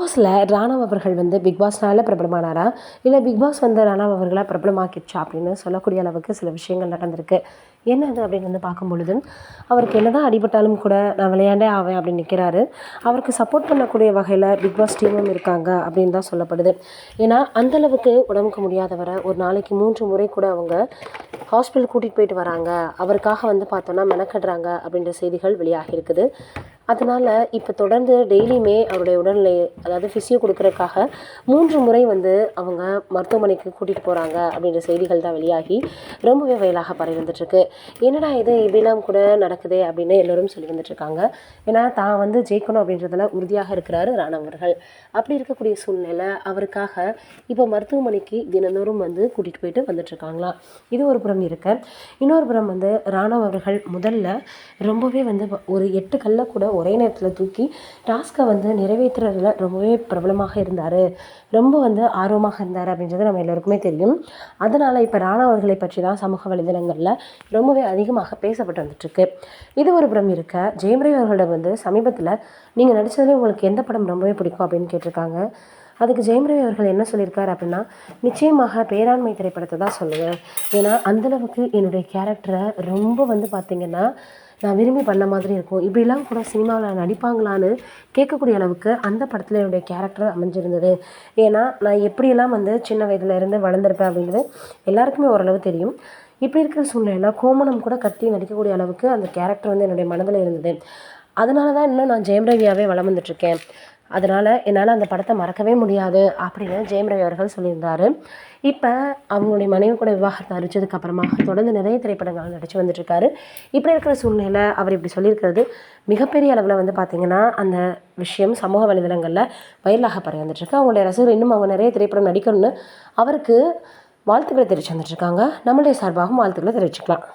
பாஸ்ல ராணவ் அவர்கள் வந்து பிக் பாஸ்னால பிரபலமானாரா? இல்ல பிக் பாஸ் வந்து ராணவ் அவர்கள பிரபலமாக்கிடுச்சா? அப்படின்னு சொல்லக்கூடிய அளவுக்கு சில விஷயங்கள் நடந்திருக்கு. என்னது அப்படின்னு வந்து பார்க்கும்பொழுது, அவருக்கு என்னதான் அடிபட்டாலும் கூட நான் விளையாண்டே ஆவேன் அப்படின்னு நிற்கிறாரு. அவருக்கு சப்போர்ட் பண்ணக்கூடிய வகையில பிக் பாஸ் டீமும் இருக்காங்க அப்படின்னு தான் சொல்லப்படுது. ஏன்னா அந்த அளவுக்கு உடம்புக்கு முடியாதவரை ஒரு நாளைக்கு 3 முறை கூட அவங்க ஹாஸ்பிட்டல் கூட்டிகிட்டு போயிட்டு வராங்க. அவருக்காக வந்து பார்த்தோன்னா மெனக்கடுறாங்க அப்படின்ற செய்திகள் வெளியாகி இருக்குது. அதனால இப்போ தொடர்ந்து டெய்லியுமே அவருடைய உடல்நிலை அதாவது ஃபிசியோ கொடுக்கறதுக்காக 3 முறை வந்து அவங்க மருத்துவமனைக்கு கூட்டிகிட்டு போகிறாங்க அப்படின்ற செய்திகள் தான் வெளியாகி ரொம்பவே வயலாக பரவி வந்துட்டுருக்கு. என்னடா இது இப்படிலாம் கூட நடக்குதே அப்படின்னு எல்லோரும் சொல்லி வந்துட்டுருக்காங்க. ஏன்னா தான் வந்து ஜெயிக்கணும் அப்படின்றதுல உறுதியாக இருக்கிறாரு ராணவ் அவர்கள். அப்படி இருக்கக்கூடிய சூழ்நிலை அவருக்காக இப்போ மருத்துவமனைக்கு தினந்தோறும் வந்து கூட்டிகிட்டு போயிட்டு வந்துட்டுருக்காங்களாம். இது ஒரு புறம் இருக்க, இன்னொரு புறம் வந்து ராணவ் அவர்கள் முதல்ல ரொம்பவே வந்து ஒரு 8 கல்ல கூட ஒரே நேரத்தில் தூக்கி டாஸ்க்கை வந்து நிறைவேற்றுறதுல ரொம்பவே பிரபலமாக இருந்தார், ரொம்ப வந்து ஆர்வமாக இருந்தார் அப்படின்றது நம்ம எல்லோருக்குமே தெரியும். அதனால் இப்போ ராணா அவர்களை பற்றி தான் சமூக வலைதளங்களில் ரொம்பவே அதிகமாக பேசப்பட்டு வந்துட்டுருக்கு. இது ஒரு புறம் இருக்க, ஜெயம் ரவி அவர்களிடம் வந்து சமீபத்தில் நீங்கள் நடித்ததுலேயே உங்களுக்கு எந்த படம் ரொம்பவே பிடிக்கும் அப்படின்னு கேட்டிருக்காங்க. அதுக்கு ஜெயம் ரவி அவர்கள் என்ன சொல்லியிருக்காரு அப்படின்னா, நிச்சயமாக பேராண்மை திரைப்படத்தை தான் சொல்லுவேன். ஏன்னா அந்தளவுக்கு என்னுடைய கேரக்டரை ரொம்ப வந்து பார்த்திங்கன்னா நான் விரும்பி பண்ண மாதிரி இருக்கும். இப்படிலாம் கூட சினிமாவில் நடிப்பாங்களான்னு கேட்கக்கூடிய அளவுக்கு அந்த படத்தில் என்னுடைய கேரக்டர் அமைஞ்சிருந்தது. ஏன்னா நான் எப்படியெல்லாம் வந்து சின்ன வயதில் இருந்து வளர்ந்துருப்பேன் அப்படிங்கிறது எல்லாருக்குமே ஓரளவு தெரியும். இப்படி இருக்கிற சூழ்நிலையில் கோமணம் கூட கட்டி நடிக்கக்கூடிய அளவுக்கு அந்த கேரக்டர் வந்து என்னுடைய மனதில் இருந்தது. அதனால தான் இன்னும் நான் ஜெயம் ரவியாகவே வலம் வந்துட்டுருக்கேன். அதனால் என்னால் அந்த படத்தை மறக்கவே முடியாது அப்படின்னு ஜெயம் ரவி அவர்கள் சொல்லியிருந்தார். இப்போ அவங்களுடைய மனைவி கூட விவாகரத்தை அறிவிச்சதுக்கப்புறமா தொடர்ந்து நிறைய திரைப்படங்கள் நடித்து வந்துட்டுருக்காரு. இப்படி இருக்கிற சூழ்நிலையில் அவர் இப்படி சொல்லியிருக்கிறது மிகப்பெரிய அளவில் வந்து பார்த்திங்கன்னா அந்த விஷயம் சமூக வலைதளங்களில் வைரலாக பரவி வந்துட்டுருக்கு. அவங்களுடைய ரசிகர்கள் இன்னும் அவங்க நிறைய திரைப்படம் நடிக்கணும்னு அவருக்கு வாழ்த்துக்களை தெரிவித்து வந்துட்டுருக்காங்க. நம்மளுடைய சார்பாகவும் வாழ்த்துக்களை தெரிவிச்சுக்கலாம்.